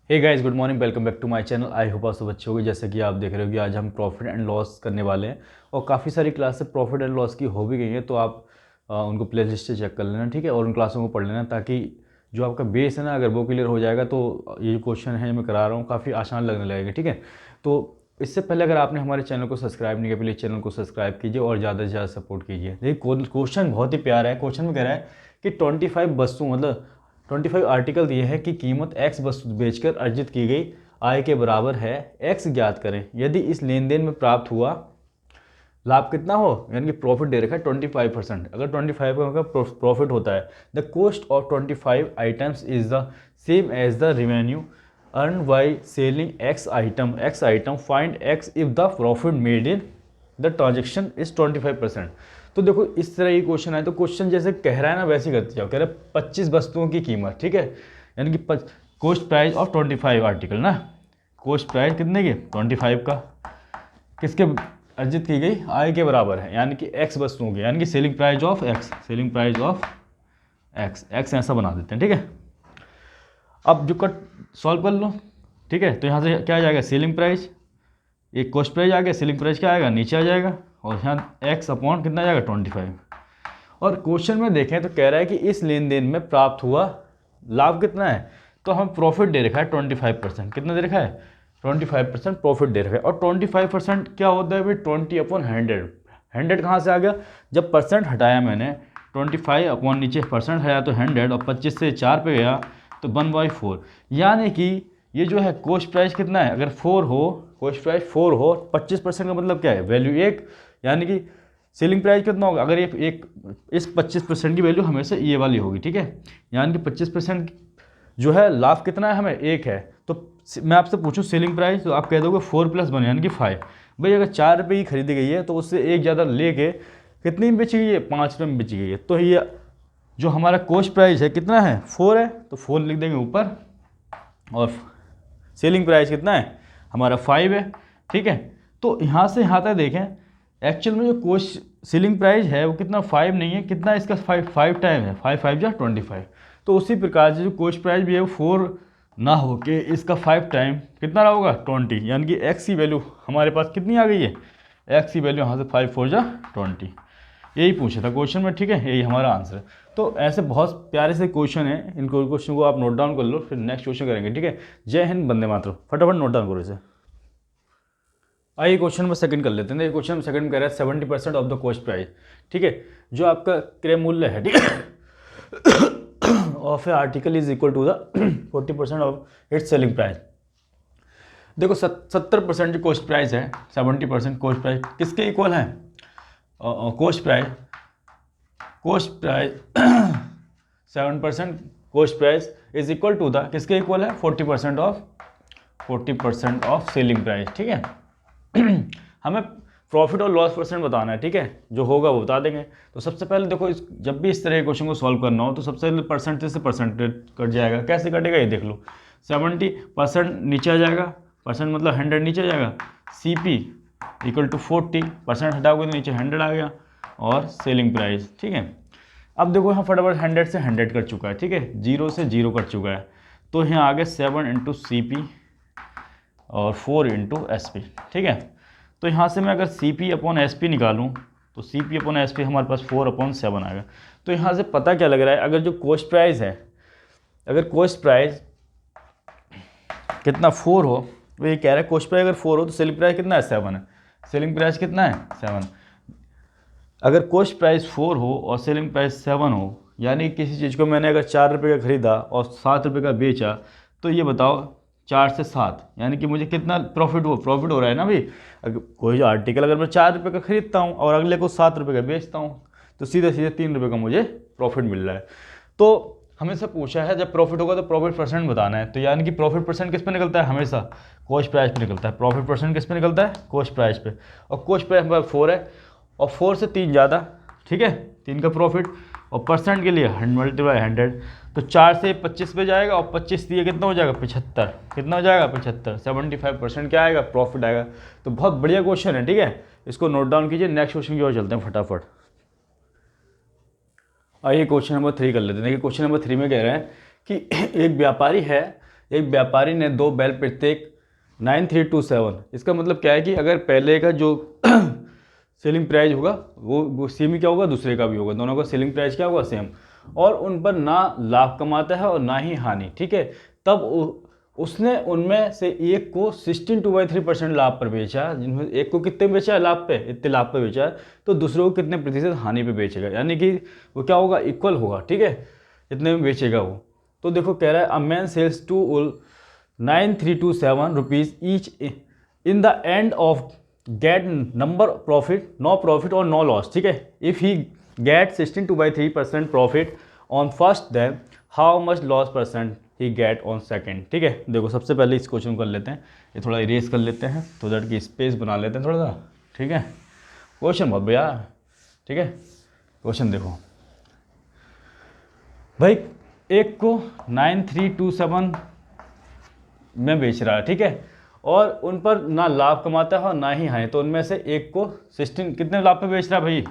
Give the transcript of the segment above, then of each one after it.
Hey guys, good morning, welcome back to my channel. I hope आप सब अच्छे होंगे। जैसे कि आप देख रहे हो कि आज हम प्रॉफिट एंड लॉस करने वाले हैं और काफ़ी सारी क्लासेस प्रॉफिट एंड लॉस की हो भी गई हैं, तो आप उनको प्ले लिस्ट से चेक कर लेना, ठीक है, और उन क्लासों को पढ़ लेना, ताकि जो आपका बेस है ना, अगर वो क्लियर हो जाएगा तो ये जो क्वेश्चन है मैं करा रहा हूँ काफ़ी आसान लगने लगेगा, ठीक है। तो इससे पहले अगर आपने हमारे चैनल को सब्सक्राइब नहीं किया, प्लीज़ चैनल को सब्सक्राइब कीजिए और ज़्यादा से ज़्यादा सपोर्ट कीजिए। देखिए क्वेश्चन बहुत ही प्यारा है। क्वेश्चन में कह रहा है कि 25 वस्तु मतलब 25 आर्टिकल दिए हैं कि कीमत x वस्तु बेचकर अर्जित की गई आय के बराबर है, x ज्ञात करें। यदि इस लेन देन में प्राप्त हुआ लाभ कितना हो, यानी कि प्रॉफिट दे रखा है 25%। अगर 25 का प्रॉफिट होता है, the cost of 25 items is the same as the revenue earn by selling x item find x if the profit made in the transaction is 25%। तो देखो इस तरह ये क्वेश्चन है, तो क्वेश्चन जैसे कह रहा है ना वैसे ही करते जाओ। कह रहा है 25 वस्तुओं की कीमत, ठीक है, यानी कि कॉस्ट प्राइस ऑफ 25 आर्टिकल ना, कॉस्ट प्राइस कितने की 25 का किसके अर्जित की गई आय के बराबर है, यानी कि x वस्तुओं की, यानी कि सेलिंग प्राइस ऑफ x ऐसा बना देते हैं, ठीक है। अब जो कट सॉल्व कर लो, ठीक है, तो यहाँ से क्या आ जाएगा, सेलिंग प्राइस, एक कॉस्ट प्राइस आ गया, सेलिंग प्राइस क्या आएगा नीचे आ जाएगा, और यहाँ x अपॉन कितना जाएगा 25। और क्वेश्चन में देखें तो कह रहा है कि इस लेन देन में प्राप्त हुआ लाभ कितना है, तो हम प्रॉफिट दे रखा है 25%। कितना दे रखा है 25% प्रॉफिट दे रखा है। और 25% क्या होता है भाई, 20/100। 100 कहाँ से आ गया, जब परसेंट हटाया मैंने, 25 अपॉन नीचे परसेंट हटाया तो 100, और 25 से 4 पे गया तो 1/4। यानी कि ये जो है कॉस्ट प्राइस कितना है, अगर 4 हो, कॉस्ट प्राइस 4 हो, 25% का मतलब क्या है, वैल्यू 1, यानी कि सेलिंग प्राइस कितना होगा, अगर ये एक इस 25% की वैल्यू हमेशा ये वाली होगी, ठीक है, यानी कि 25% जो है लाभ कितना है हमें 1 है। तो मैं आपसे पूछूं सेलिंग प्राइस, तो आप कह दोगे 4 + 1 यानी कि 5। भाई अगर 4 रुपये की खरीदी गई है तो उससे एक ज़्यादा लेके कितनी में बेची गई है, 5 रुपये में बेची गई है। तो ये जो हमारा कॉस्ट प्राइस है कितना है 4 है, तो 4 लिख देंगे ऊपर, और सेलिंग प्राइस कितना है हमारा 5 है, ठीक है। तो यहाँ से यहाँ तक देखें, एक्चुअल में जो कॉस्ट सेलिंग प्राइस है वो कितना 5 नहीं है, कितना इसका 5 टाइम है, 5 5 जा 25। तो उसी प्रकार से जो कॉस्ट प्राइस भी है वो 4 ना हो के इसका 5 टाइम कितना रहा होगा 20, यानी कि एक्स की वैल्यू हमारे पास कितनी आ गई है, एक्स की वैल्यू यहाँ से 5 4 जा 20। यही पूछा था क्वेश्चन में, ठीक है, यही हमारा आंसर है। तो ऐसे बहुत प्यारे से क्वेश्चन है, इन क्वेश्चन को आप नोट डाउन कर लो, फिर नेक्स्ट क्वेश्चन करेंगे, ठीक है। जय हिंद, वंदे मातरम। फटाफट नोट डाउन करो इसे। आइए क्वेश्चन में सेकंड कर लेते हैं। क्वेश्चन में सेकंड में कह रहा है 70% ऑफ द कॉस्ट प्राइस, ठीक है, जो आपका क्रय मूल्य है, ठीक है, of a article is equal to the 40% of its selling price. देखो 70% जो कॉस्ट प्राइस है, 70% कॉस्ट प्राइस किसके इक्वल है, cost price 7% cost price is equal to the किसके इक्वल है 40% ऑफ सेलिंग प्राइस, ठीक है। हमें प्रॉफिट और लॉस परसेंट बताना है, ठीक है, जो होगा वो बता देंगे। तो सबसे पहले देखो जब भी इस तरह के क्वेश्चन को सॉल्व करना हो तो सबसे पहले परसेंटेज से परसेंटेज कट जाएगा। कैसे कटेगा ये देख लो, 70% नीचे आ जाएगा, परसेंट मतलब 100 नीचे आ जाएगा, CP इक्वल टू 40%, हटाओगे तो नीचे 100 आ गया, और सेलिंग प्राइस, ठीक है। अब देखो यहाँ फटाफट 100 से 100 कट चुका है, ठीक है, 0 से 0 कट चुका है, तो यहाँ आगे 7 × CP और 4 × SP, ठीक है। तो यहाँ से मैं अगर CP/SP निकालूँ तो CP/SP हमारे पास 4/7 आएगा। तो यहाँ से पता क्या लग रहा है, अगर जो कॉस्ट प्राइस है, अगर कॉस्ट प्राइस कितना 4 हो, तो ये कह रहा है कॉस्ट प्राइस अगर 4 हो तो सेलिंग प्राइस कितना है 7 है, सेलिंग प्राइस कितना है 7। अगर कॉस्ट प्राइस 4 हो और सेलिंग प्राइस 7 हो, यानी किसी चीज़ को मैंने अगर 4 रुपये का खरीदा और 7 रुपये का बेचा, तो ये बताओ 4 से 7 यानी कि मुझे कितना प्रॉफिट हो रहा है ना भाई। अगर कोई आर्टिकल अगर मैं 4 रुपये का खरीदता हूँ और अगले को 7 रुपये का बेचता हूँ, तो सीधे सीधे 3 रुपये का मुझे प्रॉफिट मिल रहा है। तो हमें से पूछा है जब प्रॉफिट होगा तो प्रॉफिट परसेंट बताना है, तो यानी कि प्रॉफिट परसेंट किस पे निकलता है, हमेशा कॉस्ट प्राइस पे निकलता है। प्रॉफिट परसेंट किस पे निकलता है, कॉस्ट प्राइस पे, और कॉस्ट प्राइस हमारे 4 है, और 4 से 3 ज़्यादा, ठीक है, 3 का प्रॉफिट, और परसेंट के लिए 100/100, तो 4 से 25 पे जाएगा, और 25 दिए कितना हो जाएगा 75, कितना हो जाएगा 75, 75% क्या आएगा प्रॉफिट आएगा। तो बहुत बढ़िया क्वेश्चन है, ठीक है, इसको नोट डाउन कीजिए। नेक्स्ट क्वेश्चन की ओर चलते हैं फटाफट। आइए क्वेश्चन नंबर 3 कर लेते हैं। देखिए क्वेश्चन नंबर 3 में कह रहे हैं कि एक व्यापारी है एक व्यापारी ने 2 बैल प्रत्येक 9327, इसका मतलब क्या है कि अगर पहले का जो सेलिंग प्राइस होगा वो सेम ही क्या होगा, दूसरे का भी होगा, दोनों का सेलिंग प्राइस क्या होगा, सेम, और उन पर ना लाभ कमाता है और ना ही हानि, ठीक है। तब उसने उनमें से एक को 16/3% लाभ पर बेचा, जिनमें एक को कितने बेचा है, लाभ पे, इतने लाभ पे बेचा है, तो दूसरों को कितने प्रतिशत हानि पे बेचेगा, यानी कि वो क्या होगा, इक्वल होगा, ठीक है, इतने में बेचेगा वो। तो देखो कह रहा है अ मैन सेल्स टू उल 9327 rupees each in the end of get number profit, no profit और नो लॉस, ठीक है। If he get 16/3% profit on first, then how much loss percent he get on second, ठीक है। देखो सबसे पहले इस क्वेश्चन को कर लेते हैं, ये थोड़ा इरेज कर लेते हैं तो दैट की स्पेस बना लेते हैं थोड़ा सा, ठीक है। क्वेश्चन बहुत बढ़िया, ठीक है। क्वेश्चन देखो भाई, एक को 9327 में बेच रहा है, ठीक है, और उन पर ना लाभ कमाता है और ना ही हानि, तो उनमें से एक को 16 कितने लाभ पे बेच रहा है भाई,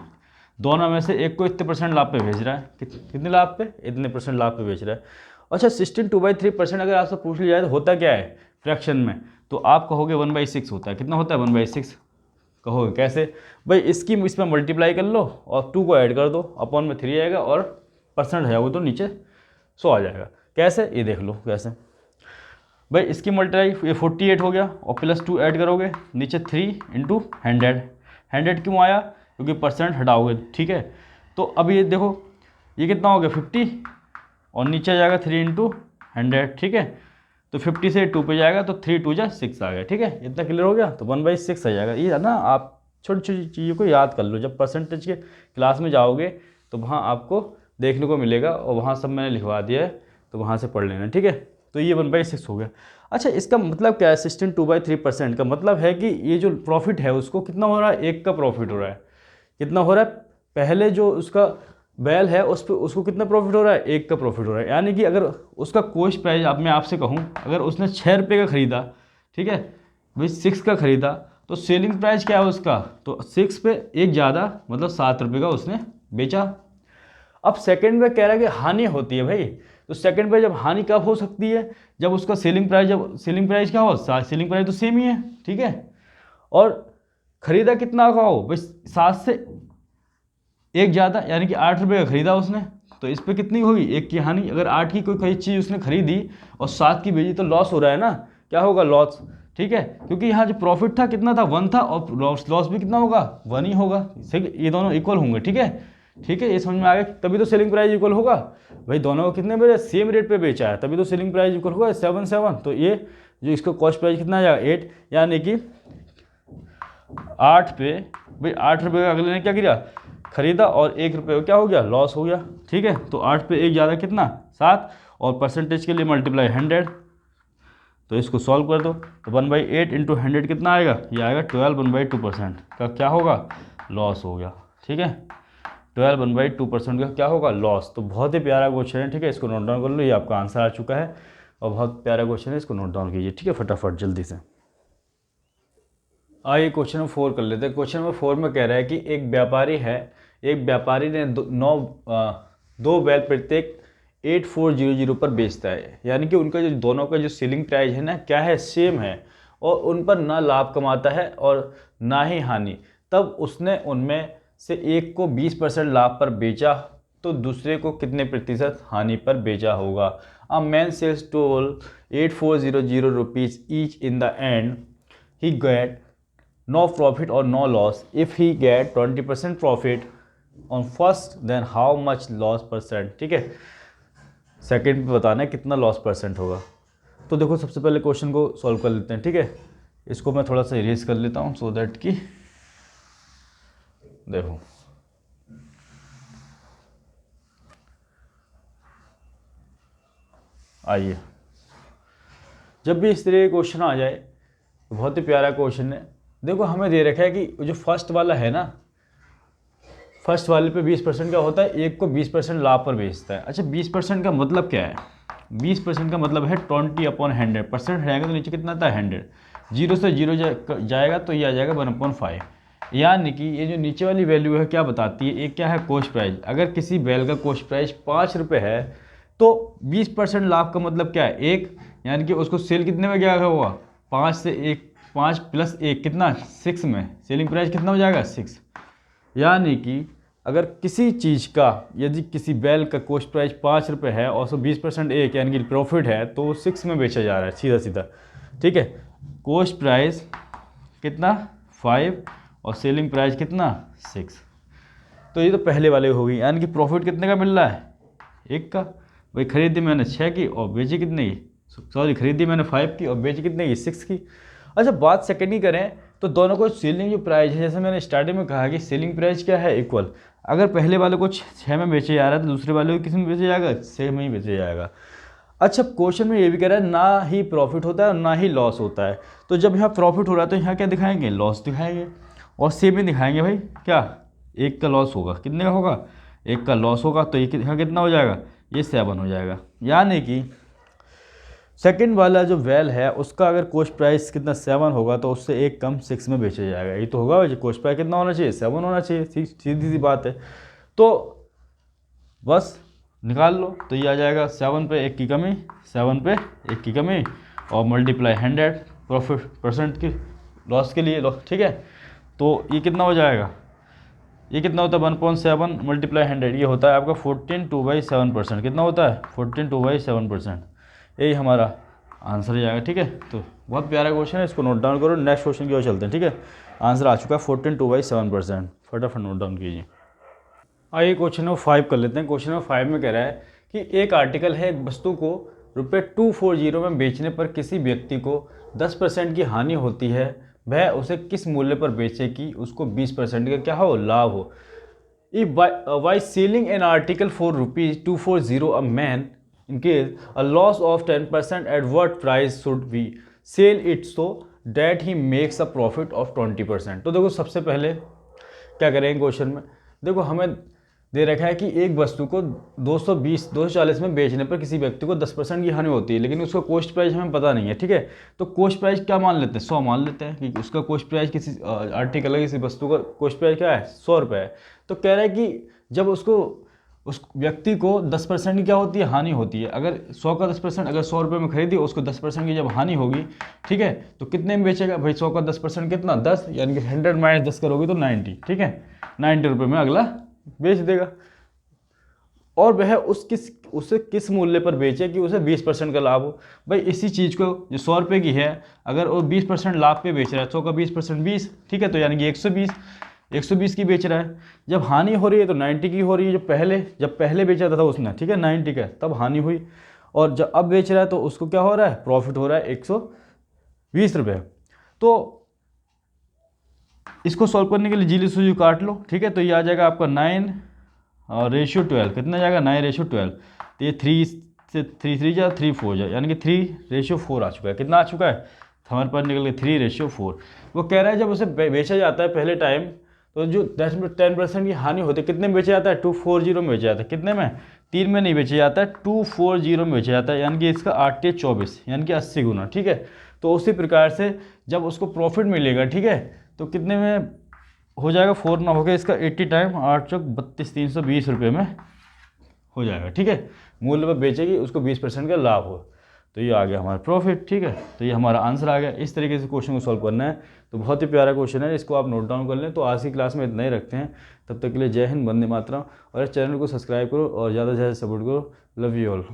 दोनों में से एक को इतने % लाभ पे भेज रहा है, कितने लाभ पे, इतने % लाभ पे बेच रहा है। अच्छा 16/2/3% अगर आपसे पूछ लिया जाए तो होता क्या है फ्रैक्शन में, तो आप कहोगे 1/6 होता है, कितना होता है 1/6, कहोगे कैसे भाई, इसमें मल्टीप्लाई कर लो और 2 को ऐड कर दो, अपॉन में 3 आएगा और % है वो तो नीचे 100 आ जाएगा, कैसे ये देख लो कैसे भाई, इसकी मल्टीप्लाई ये 48 हो गया और +2 ऐड करोगे, नीचे 3 × 100 क्यों आया, क्योंकि % हटाओगे, ठीक है। तो अब ये देखो ये कितना हो गया 50 और नीचे जाएगा 3 × 100, ठीक है। तो 50 से 2 पे जाएगा तो 3 2 जा 6 आ गया, ठीक है, इतना क्लियर हो गया, तो 1/6 आ जाएगा। ये है ना, आप छोटी छोटी चीज़ों को याद कर लो, जब परसेंटेज के क्लास में जाओगे तो वहाँ आपको देखने को मिलेगा, और वहाँ सब मैंने लिखवा दिया है तो वहाँ से पढ़ लेना, ठीक है। तो ये 1/6 हो गया। अच्छा इसका मतलब क्या है, 16/2/3% का मतलब है कि ये जो प्रॉफिट है उसको कितना हो रहा है, एक का प्रॉफिट हो रहा है, कितना हो रहा है, पहले जो उसका बैल है उस पर उसको कितना प्रॉफिट हो रहा है, एक का प्रॉफिट हो रहा है, यानी कि अगर उसका कॉस्ट प्राइस, अब मैं आपसे कहूँ अगर उसने 6 रुपये का ख़रीदा, ठीक है भाई, 6 का ख़रीदा, तो सेलिंग प्राइस क्या है उसका, तो 6 पे एक ज़्यादा मतलब 7 रुपये का उसने बेचा। अब सेकंड में कह रहा है कि हानि होती है भाई, तो सेकंड पे जब हानि कब हो सकती है, जब उसका सेलिंग प्राइस, जब सेलिंग प्राइस क्या हो, सेलिंग प्राइस तो सेम ही है, ठीक है, और ख़रीदा कितना का हो भाई, 7 से एक ज़्यादा, यानी कि 8 रुपये का ख़रीदा उसने, तो इस पर कितनी होगी, एक की हानि। अगर 8 की कोई चीज़ उसने खरीदी और 7 की बेची तो लॉस हो रहा है ना, क्या होगा, लॉस, ठीक है, क्योंकि यहाँ जो प्रॉफिट था कितना था, 1 था, और लॉस भी कितना होगा, 1 ही होगा, ठीक, ये दोनों इक्वल होंगे, ठीक है, ठीक है, ये समझ में आ गया, तभी तो सेलिंग प्राइस इक्वल होगा भाई, दोनों को कितने बेचे, सेम रेट पे बेचा है, तभी तो सेलिंग प्राइस इक्वल होगा 7 तो ये जो इसका कॉस्ट प्राइस कितना आ जाएगा 8, यानी कि 8 पे भाई 8 रुपये का अगले ने क्या किया, खरीदा, और 1 रुपये का क्या हो गया, लॉस हो गया, ठीक है। तो 8 पे एक ज़्यादा कितना 7, और परसेंटेज के लिए मल्टीप्लाई 100, तो इसको सॉल्व कर दो, तो 1/8 × 100 कितना आएगा, ये आएगा 12 1/2% का क्या होगा, लॉस हो गया, ठीक है, 12 1/2% का क्या होगा, लॉस। तो बहुत ही प्यारा क्वेश्चन है, ठीक है, इसको नोट डाउन कर लो, ये आपका आंसर आ चुका है, और बहुत प्यारा क्वेश्चन है, इसको नोट डाउन कीजिए, ठीक है, फटाफट जल्दी से। आइए क्वेश्चन नंबर 4 कर लेते हैं। क्वेश्चन नंबर 4 में कह रहा है कि एक व्यापारी है, एक व्यापारी ने 2 बैल प्रत्येक 8400 पर बेचता है, यानी कि उनका जो दोनों का जो सेलिंग प्राइस है ना, क्या है, सेम है, और उन पर ना लाभ कमाता है और ना ही हानि, तब उसने उनमें से एक को 20% लाभ पर बेचा, तो दूसरे को कितने प्रतिशत हानि पर बेचा होगा। A man sells toll 8400 rupees each in the end he get no profit or no loss. If he get 20% profit on first, then how much loss %, ठीक है, सेकंड पे बताना है कितना लॉस % होगा। तो देखो सबसे पहले क्वेश्चन को सॉल्व कर लेते हैं, ठीक है, इसको मैं थोड़ा सा इरेज कर लेता हूँ सो दैट कि देखो आइए, जब भी इस तरह के क्वेश्चन आ जाए तो बहुत ही प्यारा क्वेश्चन है। देखो हमें दे रखा है कि जो फर्स्ट वाला है ना, फर्स्ट वाले पे 20% का होता है, एक को 20% लाभ पर बेचता है। अच्छा 20% का मतलब क्या है, 20% का मतलब है 20/100, % रहेगा तो नीचे कितना आता है 100, 0 से 0 जाएगा तो ये आ जाएगा 1/5, यानी कि ये जो नीचे वाली वैल्यू है क्या बताती है, एक क्या है कॉस्ट प्राइस, अगर किसी बैल का कॉस्ट प्राइस 5 रुपये है तो 20% लाभ का मतलब क्या है 1, यानी कि उसको सेल कितने में क्या हुआ, 5 से 1, 5 + 1 कितना 6 में, सेलिंग प्राइस कितना हो जाएगा 6। यानी कि अगर किसी चीज़ का, यदि किसी बैल का कॉस्ट प्राइस 5 रुपये है और उसको 20% एक यानी कि प्रॉफिट है, तो वो 6 में बेचा जा रहा है सीधा सीधा, ठीक है। कॉस्ट प्राइस कितना 5 और सेलिंग प्राइस कितना 6। तो ये तो पहले वाले हो गई, यानी कि प्रॉफिट कितने का मिल रहा है, 1 का। भाई खरीदी मैंने 6 की और बेची कितने की, सॉरी खरीदी मैंने 5 की और बेची कितने की 6 की। अच्छा बात सेकंड ही करें तो दोनों को सेलिंग जो प्राइस है, जैसे मैंने स्टार्टिंग में कहा कि सेलिंग प्राइस क्या है इक्वल, अगर पहले वाले को 6 में बेचे जा रहा है तो दूसरे वाले को किस में बेचा जाएगा, 6 में ही बेचा जाएगा। अच्छा क्वेश्चन में ये भी कह रहा है ना ही प्रॉफिट होता है और ना ही लॉस होता है, तो जब यहाँ प्रॉफिट हो रहा है तो यहाँ क्या दिखाएंगे, लॉस दिखाएंगे, और सेम ही दिखाएंगे भाई क्या, 1 का लॉस होगा, कितने का होगा 1 का लॉस होगा, तो ये यहाँ कितना हो जाएगा, ये 7 हो जाएगा। यानी कि सेकंड वाला जो वेल है उसका अगर कॉस्ट प्राइस कितना 7 होगा तो उससे 1 कम 6 में बेचा जाएगा, ये तो होगा। कॉस्ट प्राइस कितना होना चाहिए, 7 होना चाहिए, सीधी सी बात है। तो बस निकाल लो, तो ये आ जाएगा 7 पे 1 की कमी, 7 पे 1 की कमी और मल्टीप्लाई 100 प्रॉफिट परसेंट की लॉस के लिए, ठीक है। तो ये कितना हो जाएगा, ये कितना होता है 1.7 मल्टीप्लाई 100, ये होता है आपका 14/7%। कितना होता है 14/7%, यही हमारा आंसर हो जाएगा, ठीक है। तो बहुत प्यारा क्वेश्चन है, इसको नोट डाउन करो, नेक्स्ट क्वेश्चन की ओर चलते हैं, ठीक है। आंसर आ चुका है 14/7%, फटाफट नोट डाउन कीजिए। आइए क्वेश्चन नंबर 5 कर लेते हैं। क्वेश्चन नंबर 5 में कह रहा है कि एक आर्टिकल है, एक वस्तु को ₹240 में बेचने पर किसी व्यक्ति को 10% की हानि होती है, वह उसे किस मूल्य पर बेचे कि उसको 20% का क्या हो, लाभ हो। If by selling an article for ₹240 a man, in case a loss of 10%, at what price should we sell it so that he makes a profit of 20%। तो देखो सबसे पहले क्या करेंगे क्वेश्चन में, देखो हमें दे रखा है कि एक वस्तु को 240 में बेचने पर किसी व्यक्ति को 10% की हानि होती है, लेकिन उसका कॉस्ट प्राइस हमें पता नहीं है, ठीक है। तो कॉस्ट प्राइस क्या मान लेते हैं, 100 मान लेते हैं कि उसका कॉस्ट प्राइस किसी आर्टिकल है, किसी वस्तु का कॉस्ट प्राइस क्या है 100 रुपये है। तो कह रहा है कि जब उस व्यक्ति को 10% की क्या होती है, हानि होती है। अगर 100 का 10%, अगर 100 रुपये में खरीदी, उसको 10% की जब हानि होगी, ठीक है, तो कितने में बेचेगा भाई, 100 का 10% कितना 10, यानी कि 100 - 10 करोगे तो 90, ठीक है, 90 रुपये में अगला बेच देगा। और वह उसे किस मूल्य पर बेचे कि उसे 20% का लाभ हो। भाई इसी चीज़ को जो 100 रुपये की है, अगर वो 20% लाभ पे बेच रहा है, 100 का 20% 20, ठीक है, तो यानी कि 120 की बेच रहा है। जब हानि हो रही है तो 90 की हो रही है, जब पहले बेचा था उसने, ठीक है, 90 का, तब हानि हुई, और जब अब बेच रहा है तो उसको क्या हो रहा है, प्रॉफिट हो रहा है 120 रुपये। तो इसको सॉल्व करने के लिए जीली सूजी काट लो, ठीक है। तो ये आ जाएगा आपका 9:12, कितना जाएगा 9:12। तो ये 3 से 3 जा 3 4 जा, यानी कि 3:4 आ चुका है। कितना आ चुका है हमारे पास निकल के 3:4। वो कह रहा है जब उसे बेचा जाता है पहले टाइम, तो जो 10% की हानि होती है, कितने में बेचा जाता है 240 में बेचा जाता है, कितने में 3 में नहीं बेचा जाता है, 240 में बेचा जाता है, यानी कि इसका 8×24 यानी कि 80 गुना, ठीक है। तो उसी प्रकार से जब उसको प्रॉफिट मिलेगा, ठीक है, तो कितने में हो जाएगा, 4 ना होगा इसका 80 टाइम 8×32 320 रुपये में हो जाएगा, ठीक है। मूल्य पर बेचेगी, उसको 20% का लाभ हो, तो ये आ गया हमारा प्रॉफिट, ठीक है। तो ये हमारा आंसर आ गया। इस तरीके से क्वेश्चन को सॉल्व करना है। तो बहुत ही प्यारा क्वेश्चन है, इसको आप नोट डाउन कर लें। तो आज की क्लास में इतना ही रखते हैं, तब तक के लिए जय हिंद, वंदे मातरम। और इस चैनल को सब्सक्राइब करो और ज़्यादा से ज़्यादा सपोर्ट करो। Love you all.